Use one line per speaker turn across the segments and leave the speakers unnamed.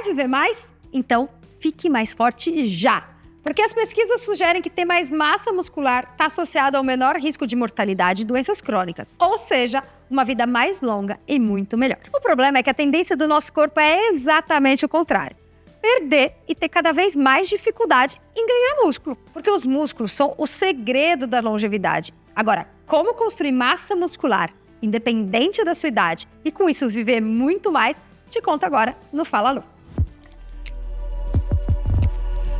viver mais? Então, fique mais forte já! Porque as pesquisas sugerem que ter mais massa muscular está associado ao menor risco de mortalidade e doenças crônicas. Ou seja, uma vida mais longa e muito melhor. O problema é que a tendência do nosso corpo é exatamente o contrário. Perder e ter cada vez mais dificuldade em ganhar músculo. Porque os músculos são o segredo da longevidade. Agora, como construir massa muscular, independente da sua idade, e com isso viver muito mais, te conto agora no Fala Lu.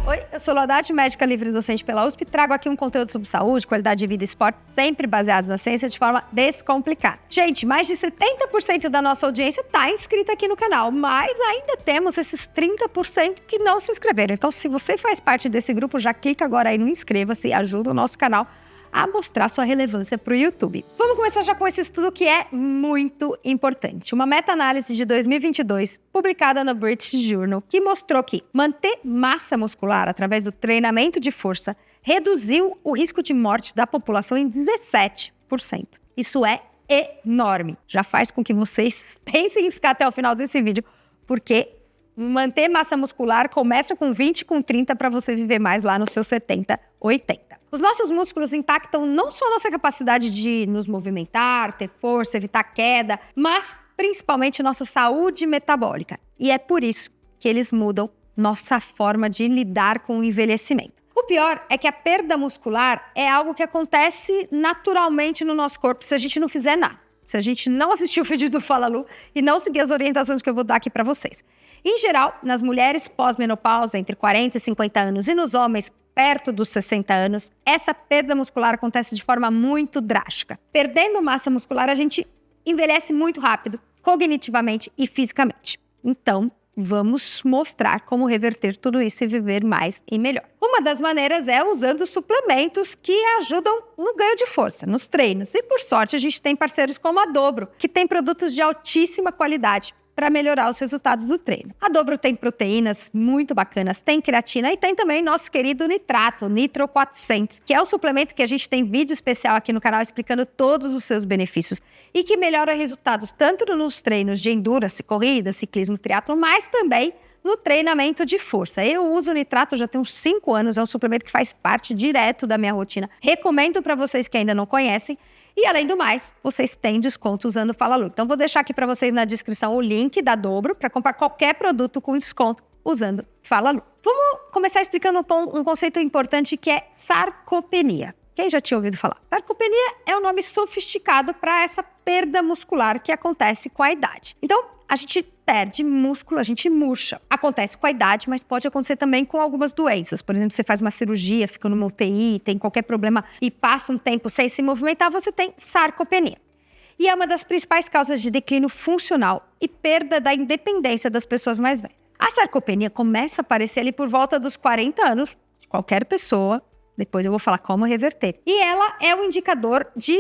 Oi, eu sou Laudate, médica livre docente pela USP, e trago aqui um conteúdo sobre saúde, qualidade de vida e esporte, sempre baseados na ciência de forma descomplicada. Gente, mais de 70% da nossa audiência está inscrita aqui no canal, mas ainda temos esses 30% que não se inscreveram. Então, se você faz parte desse grupo, já clica agora aí no inscreva-se e ajuda o nosso canal a mostrar sua relevância para o YouTube. Vamos começar já com esse estudo que é muito importante. Uma meta-análise de 2022, publicada no British Journal, que mostrou que manter massa muscular através do treinamento de força reduziu o risco de morte da população em 17%. Isso é enorme. Já faz com que vocês pensem em ficar até o final desse vídeo, porque manter massa muscular começa com 20, com 30 para você viver mais lá nos seus 70, 80. Os nossos músculos impactam não só nossa capacidade de nos movimentar, ter força, evitar queda, mas principalmente nossa saúde metabólica. E é por isso que eles mudam nossa forma de lidar com o envelhecimento. O pior é que a perda muscular é algo que acontece naturalmente no nosso corpo se a gente não fizer nada. Se a gente não assistir o vídeo do Fala Lu e não seguir as orientações que eu vou dar aqui para vocês. Em geral, nas mulheres pós-menopausa, entre 40 e 50 anos, e nos homens perto dos 60 anos, essa perda muscular acontece de forma muito drástica. Perdendo massa muscular, a gente envelhece muito rápido, cognitivamente e fisicamente. Então, vamos mostrar como reverter tudo isso e viver mais e melhor. Uma das maneiras é usando suplementos que ajudam no ganho de força, nos treinos. E por sorte, a gente tem parceiros como a Dobro, que tem produtos de altíssima qualidade para melhorar os resultados do treino. A Dobro tem proteínas muito bacanas, tem creatina e tem também nosso querido nitrato, Nitro 400, que é o suplemento que a gente tem vídeo especial aqui no canal explicando todos os seus benefícios e que melhora resultados tanto nos treinos de endurance, corrida, ciclismo, triatlo, mas também no treinamento de força. Eu uso nitrato já tem uns 5 anos, é um suplemento que faz parte direto da minha rotina. Recomendo para vocês que ainda não conhecem. E além do mais, vocês têm desconto usando o Fala Lu. Então vou deixar aqui para vocês na descrição o link da Dobro para comprar qualquer produto com desconto usando Fala Lu. Vamos começar explicando um conceito importante que é sarcopenia. Quem já tinha ouvido falar? Sarcopenia é um nome sofisticado para essa perda muscular que acontece com a idade. Então, a gente perde músculo, a gente murcha. Acontece com a idade, mas pode acontecer também com algumas doenças. Por exemplo, você faz uma cirurgia, fica numa UTI, tem qualquer problema e passa um tempo sem se movimentar, você tem sarcopenia. E é uma das principais causas de declínio funcional e perda da independência das pessoas mais velhas. A sarcopenia começa a aparecer ali por volta dos 40 anos de qualquer pessoa. Depois eu vou falar como reverter. E ela é um indicador de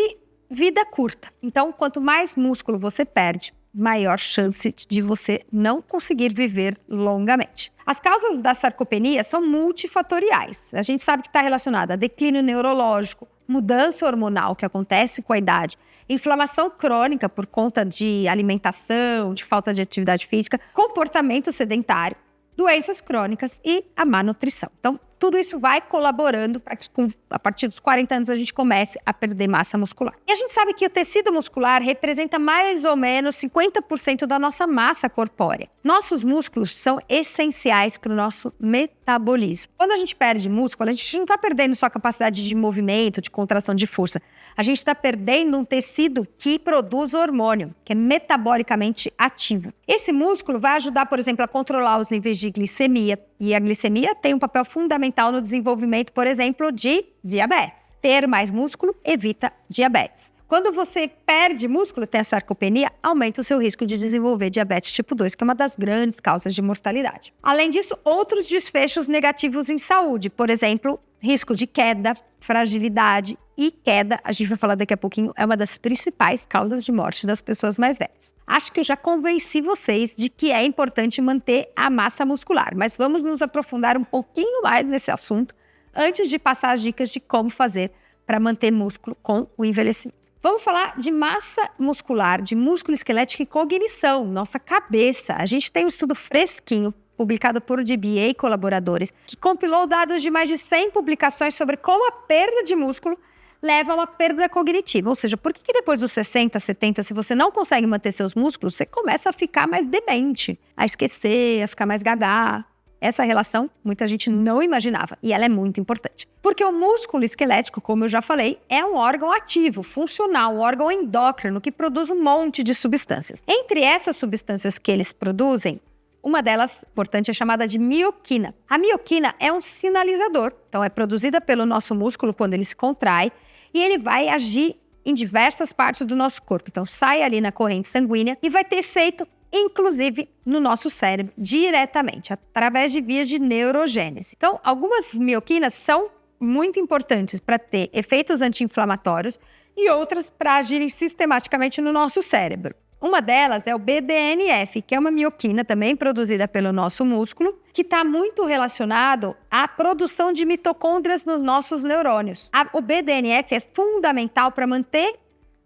vida curta. Então, quanto mais músculo você perde, maior chance de você não conseguir viver longamente. As causas da sarcopenia são multifatoriais. A gente sabe que está relacionada a declínio neurológico, mudança hormonal que acontece com a idade, inflamação crônica por conta de alimentação, de falta de atividade física, comportamento sedentário, doenças crônicas e a má nutrição. Então, tudo isso vai colaborando para que, a partir dos 40 anos, a gente comece a perder massa muscular. E a gente sabe que o tecido muscular representa mais ou menos 50% da nossa massa corpórea. Nossos músculos são essenciais para o nosso metabolismo. Quando a gente perde músculo, a gente não está perdendo só a capacidade de movimento, de contração de força. A gente está perdendo um tecido que produz hormônio, que é metabolicamente ativo. Esse músculo vai ajudar, por exemplo, a controlar os níveis de glicemia. E a glicemia tem um papel fundamental no desenvolvimento, por exemplo, de diabetes. Ter mais músculo evita diabetes. Quando você perde músculo, tem a sarcopenia, aumenta o seu risco de desenvolver diabetes tipo 2, que é uma das grandes causas de mortalidade. Além disso, outros desfechos negativos em saúde, por exemplo, risco de queda, fragilidade e queda, a gente vai falar daqui a pouquinho, é uma das principais causas de morte das pessoas mais velhas. Acho que eu já convenci vocês de que é importante manter a massa muscular, mas vamos nos aprofundar um pouquinho mais nesse assunto antes de passar as dicas de como fazer para manter músculo com o envelhecimento. Vamos falar de massa muscular, de músculo esquelético e cognição, nossa cabeça. A gente tem um estudo fresquinho, publicado por DBA e colaboradores, que compilou dados de mais de 100 publicações sobre como a perda de músculo leva a uma perda cognitiva. Ou seja, por que depois dos 60, 70, se você não consegue manter seus músculos, você começa a ficar mais demente, a esquecer, a ficar mais gaga? Essa relação muita gente não imaginava e ela é muito importante. Porque o músculo esquelético, como eu já falei, é um órgão ativo, funcional, um órgão endócrino que produz um monte de substâncias. Entre essas substâncias que eles produzem, uma delas, importante, é chamada de mioquina. A mioquina é um sinalizador, então é produzida pelo nosso músculo quando ele se contrai e ele vai agir em diversas partes do nosso corpo. Então sai ali na corrente sanguínea e vai ter efeito inclusive no nosso cérebro, diretamente, através de vias de neurogênese. Então, algumas mioquinas são muito importantes para ter efeitos anti-inflamatórios e outras para agirem sistematicamente no nosso cérebro. Uma delas é o BDNF, que é uma mioquina também produzida pelo nosso músculo, que está muito relacionado à produção de mitocôndrias nos nossos neurônios. O BDNF é fundamental para manter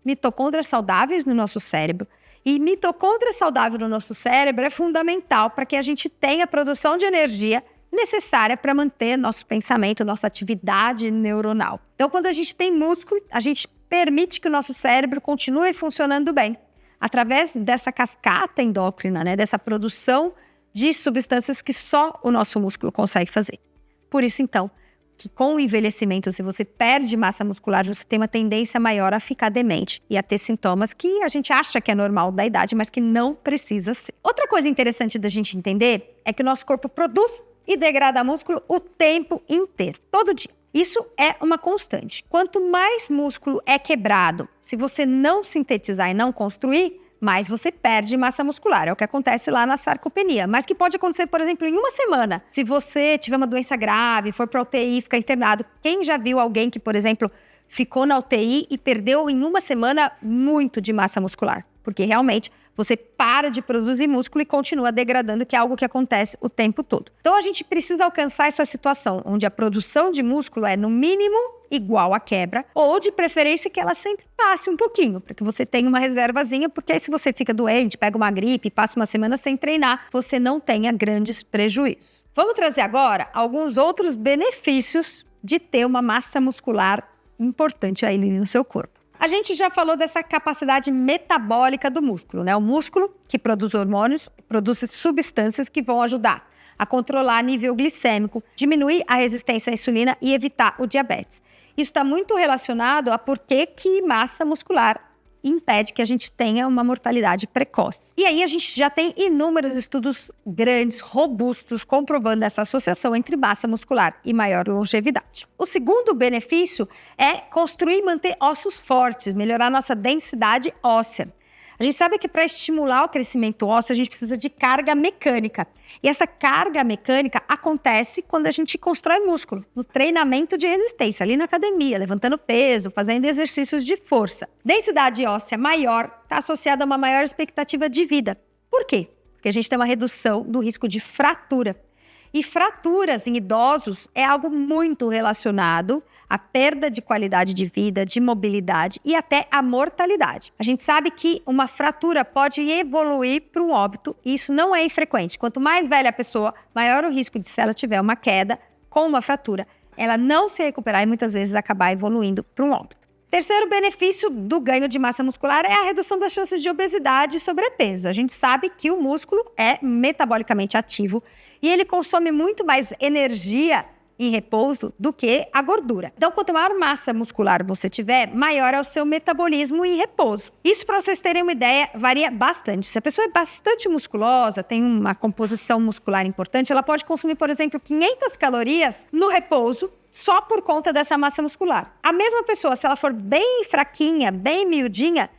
mitocôndrias saudáveis no nosso cérebro. E mitocôndria saudável no nosso cérebro é fundamental para que a gente tenha a produção de energia necessária para manter nosso pensamento, nossa atividade neuronal. Então, quando a gente tem músculo, a gente permite que o nosso cérebro continue funcionando bem, através dessa cascata endócrina, né, dessa produção de substâncias que só o nosso músculo consegue fazer. Por isso, então, que com o envelhecimento, se você perde massa muscular, você tem uma tendência maior a ficar demente e a ter sintomas que a gente acha que é normal da idade, mas que não precisa ser. Outra coisa interessante da gente entender é que o nosso corpo produz e degrada músculo o tempo inteiro, todo dia. Isso é uma constante. Quanto mais músculo é quebrado, se você não sintetizar e não construir, mais você perde massa muscular. É o que acontece lá na sarcopenia, mas que pode acontecer, por exemplo, em uma semana. Se você tiver uma doença grave, for para UTI, ficar internado. Quem já viu alguém que, por exemplo, ficou na UTI e perdeu em uma semana muito de massa muscular? Porque realmente você para de produzir músculo e continua degradando, que é algo que acontece o tempo todo. Então a gente precisa alcançar essa situação onde a produção de músculo é no mínimo igual à quebra, ou de preferência que ela sempre passe um pouquinho, para que você tenha uma reservazinha, porque aí se você fica doente, pega uma gripe, passa uma semana sem treinar, você não tenha grandes prejuízos. Vamos trazer agora alguns outros benefícios de ter uma massa muscular importante aí no seu corpo. A gente já falou dessa capacidade metabólica do músculo, né? O músculo, que produz hormônios, produz substâncias que vão ajudar a controlar nível glicêmico, diminuir a resistência à insulina e evitar o diabetes. Isso está muito relacionado a por que massa muscular impede que a gente tenha uma mortalidade precoce. E aí a gente já tem inúmeros estudos grandes, robustos, comprovando essa associação entre massa muscular e maior longevidade. O segundo benefício é construir e manter ossos fortes, melhorar nossa densidade óssea. A gente sabe que para estimular o crescimento ósseo, a gente precisa de carga mecânica. E essa carga mecânica acontece quando a gente constrói músculo, no treinamento de resistência, ali na academia, levantando peso, fazendo exercícios de força. Densidade óssea maior está associada a uma maior expectativa de vida. Por quê? Porque a gente tem uma redução do risco de fratura. E fraturas em idosos é algo muito relacionado à perda de qualidade de vida, de mobilidade e até à mortalidade. A gente sabe que uma fratura pode evoluir para um óbito e isso não é infrequente. Quanto mais velha a pessoa, maior o risco de, se ela tiver uma queda com uma fratura, ela não se recuperar e muitas vezes acabar evoluindo para um óbito. Terceiro benefício do ganho de massa muscular é a redução das chances de obesidade e sobrepeso. A gente sabe que o músculo é metabolicamente ativo e ele consome muito mais energia em repouso do que a gordura. Então, quanto maior massa muscular você tiver, maior é o seu metabolismo em repouso. Isso, para vocês terem uma ideia, varia bastante. Se a pessoa é bastante musculosa, tem uma composição muscular importante, ela pode consumir, por exemplo, 500 calorias no repouso, só por conta dessa massa muscular. A mesma pessoa, se ela for bem fraquinha, bem miudinha,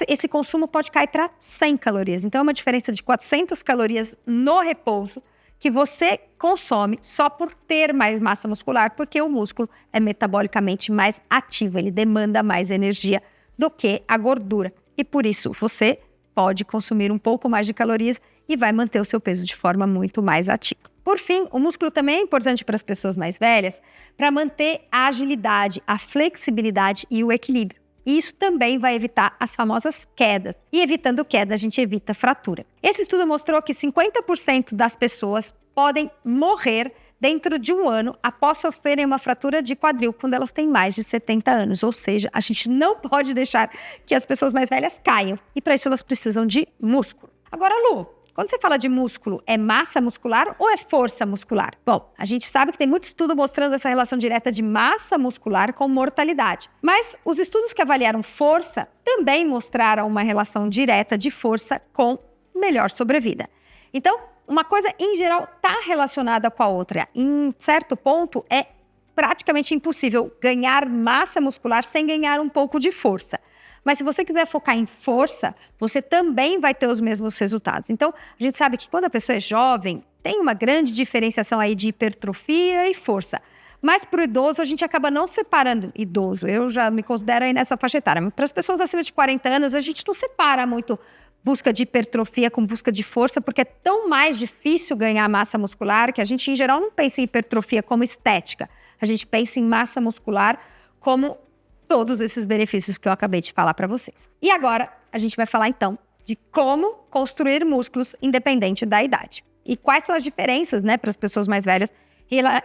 esse consumo pode cair para 100 calorias. Então, é uma diferença de 400 calorias no repouso que você consome só por ter mais massa muscular, porque o músculo é metabolicamente mais ativo, ele demanda mais energia do que a gordura. E por isso, você pode consumir um pouco mais de calorias e vai manter o seu peso de forma muito mais ativa. Por fim, o músculo também é importante para as pessoas mais velhas para manter a agilidade, a flexibilidade e o equilíbrio. E isso também vai evitar as famosas quedas. E evitando queda, a gente evita fratura. Esse estudo mostrou que 50% das pessoas podem morrer dentro de 1 ano após sofrerem uma fratura de quadril quando elas têm mais de 70 anos. Ou seja, a gente não pode deixar que as pessoas mais velhas caiam. E para isso elas precisam de músculo. Agora, Lu, quando você fala de músculo, é massa muscular ou é força muscular? Bom, a gente sabe que tem muito estudo mostrando essa relação direta de massa muscular com mortalidade. Mas os estudos que avaliaram força também mostraram uma relação direta de força com melhor sobrevida. Então, uma coisa, em geral, está relacionada com a outra. Em certo ponto, é praticamente impossível ganhar massa muscular sem ganhar um pouco de força. Mas se você quiser focar em força, você também vai ter os mesmos resultados. Então, a gente sabe que quando a pessoa é jovem, tem uma grande diferenciação aí de hipertrofia e força. Mas para o idoso, a gente acaba não separando idoso. Eu já me considero aí nessa faixa etária. Mas para as pessoas acima de 40 anos, a gente não separa muito busca de hipertrofia com busca de força, porque é tão mais difícil ganhar massa muscular que a gente, em geral, não pensa em hipertrofia como estética. A gente pensa em massa muscular como todos esses benefícios que eu acabei de falar para vocês. E agora, a gente vai falar, então, de como construir músculos independente da idade. E quais são as diferenças, né, para as pessoas mais velhas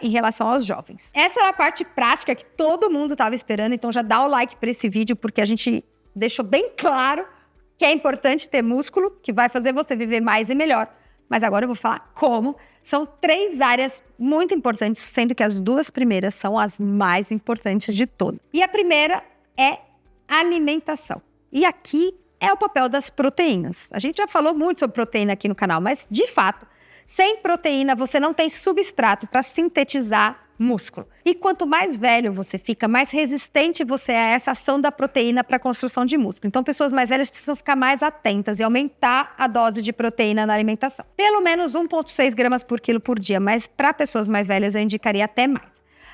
em relação aos jovens. Essa é a parte prática que todo mundo estava esperando, então já dá o like para esse vídeo, porque a gente deixou bem claro que é importante ter músculo, que vai fazer você viver mais e melhor. Mas agora eu vou falar como. São 3 áreas muito importantes, sendo que as 2 primeiras são as mais importantes de todas. E a primeira é alimentação. E aqui é o papel das proteínas. A gente já falou muito sobre proteína aqui no canal, mas, de fato, sem proteína você não tem substrato para sintetizar músculo. E quanto mais velho você fica, mais resistente você é a essa ação da proteína para a construção de músculo. Então, pessoas mais velhas precisam ficar mais atentas e aumentar a dose de proteína na alimentação. Pelo menos 1,6 gramas por quilo por dia, mas para pessoas mais velhas eu indicaria até mais.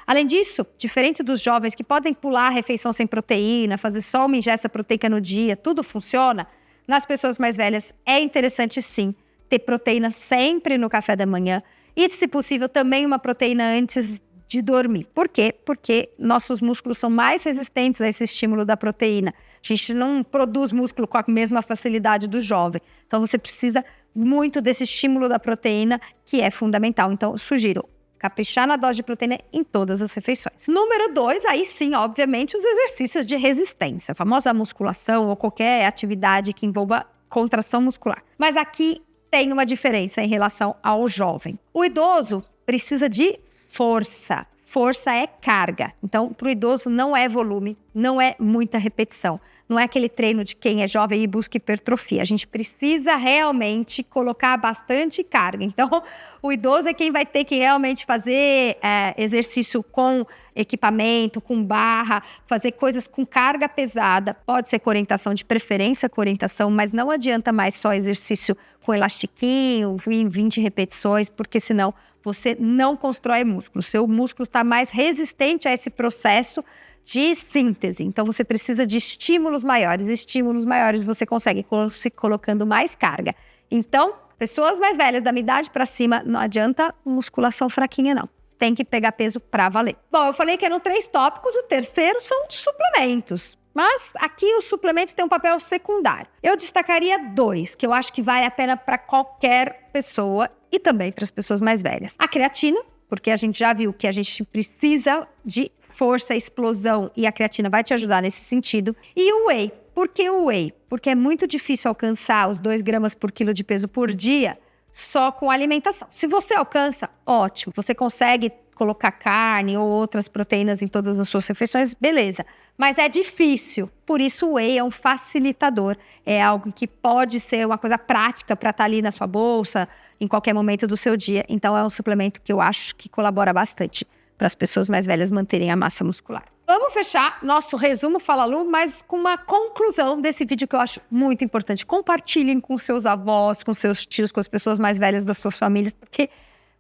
Além disso, diferente dos jovens que podem pular a refeição sem proteína, fazer só uma ingesta proteica no dia, tudo funciona, nas pessoas mais velhas é interessante sim ter proteína sempre no café da manhã e, se possível, também uma proteína antes de dormir. Por quê? Porque nossos músculos são mais resistentes a esse estímulo da proteína. A gente não produz músculo com a mesma facilidade do jovem. Então, você precisa muito desse estímulo da proteína, que é fundamental. Então, sugiro caprichar na dose de proteína em todas as refeições. Número 2, aí sim, obviamente, os exercícios de resistência. A famosa musculação ou qualquer atividade que envolva contração muscular. Mas aqui tem uma diferença em relação ao jovem. O idoso precisa de força. Força é carga. Então, para o idoso não é volume, não é muita repetição. Não é aquele treino de quem é jovem e busca hipertrofia. A gente precisa realmente colocar bastante carga. Então, o idoso é quem vai ter que realmente fazer exercício com equipamento, com barra, fazer coisas com carga pesada. Pode ser com orientação, de preferência com orientação, mas não adianta mais só exercício com elastiquinho, em 20 repetições, porque senão você não constrói músculo. Seu músculo está mais resistente a esse processo de síntese. Então, você precisa de estímulos maiores. Estímulos maiores você consegue se colocando mais carga. Então, pessoas mais velhas, da minha idade para cima, não adianta musculação fraquinha, não. Tem que pegar peso para valer. Bom, eu falei que eram 3 tópicos. O terceiro são suplementos. Mas aqui o suplemento tem um papel secundário. Eu destacaria 2, que eu acho que vale a pena para qualquer pessoa e também para as pessoas mais velhas. A creatina, porque a gente já viu que a gente precisa de força, explosão, e a creatina vai te ajudar nesse sentido. E o whey. Por que o whey? Porque é muito difícil alcançar os 2 gramas por quilo de peso por dia só com alimentação. Se você alcança, ótimo. Você consegue colocar carne ou outras proteínas em todas as suas refeições, beleza. Mas é difícil. Por isso o whey é um facilitador. É algo que pode ser uma coisa prática para estar ali na sua bolsa, em qualquer momento do seu dia. Então é um suplemento que eu acho que colabora bastante para as pessoas mais velhas manterem a massa muscular. Vamos fechar nosso resumo Fala Lu, mas com uma conclusão desse vídeo que eu acho muito importante. Compartilhem com seus avós, com seus tios, com as pessoas mais velhas das suas famílias, porque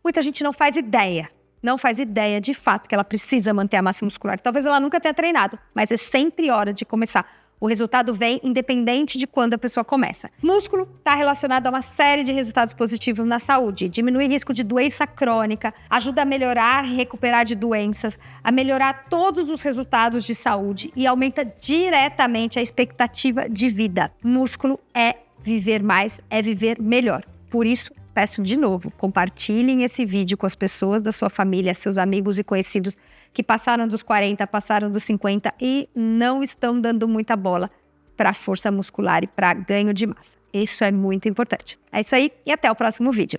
muita gente não faz ideia de fato que ela precisa manter a massa muscular. Talvez ela nunca tenha treinado, mas é sempre hora de começar. O resultado vem independente de quando a pessoa começa. Músculo está relacionado a uma série de resultados positivos na saúde. Diminui o risco de doença crônica, ajuda a melhorar e recuperar de doenças, a melhorar todos os resultados de saúde e aumenta diretamente a expectativa de vida. Músculo é viver mais, é viver melhor. Por isso, peço de novo, compartilhem esse vídeo com as pessoas da sua família, seus amigos e conhecidos que passaram dos 40, passaram dos 50 e não estão dando muita bola para força muscular e para ganho de massa. Isso é muito importante. É isso aí e até o próximo vídeo.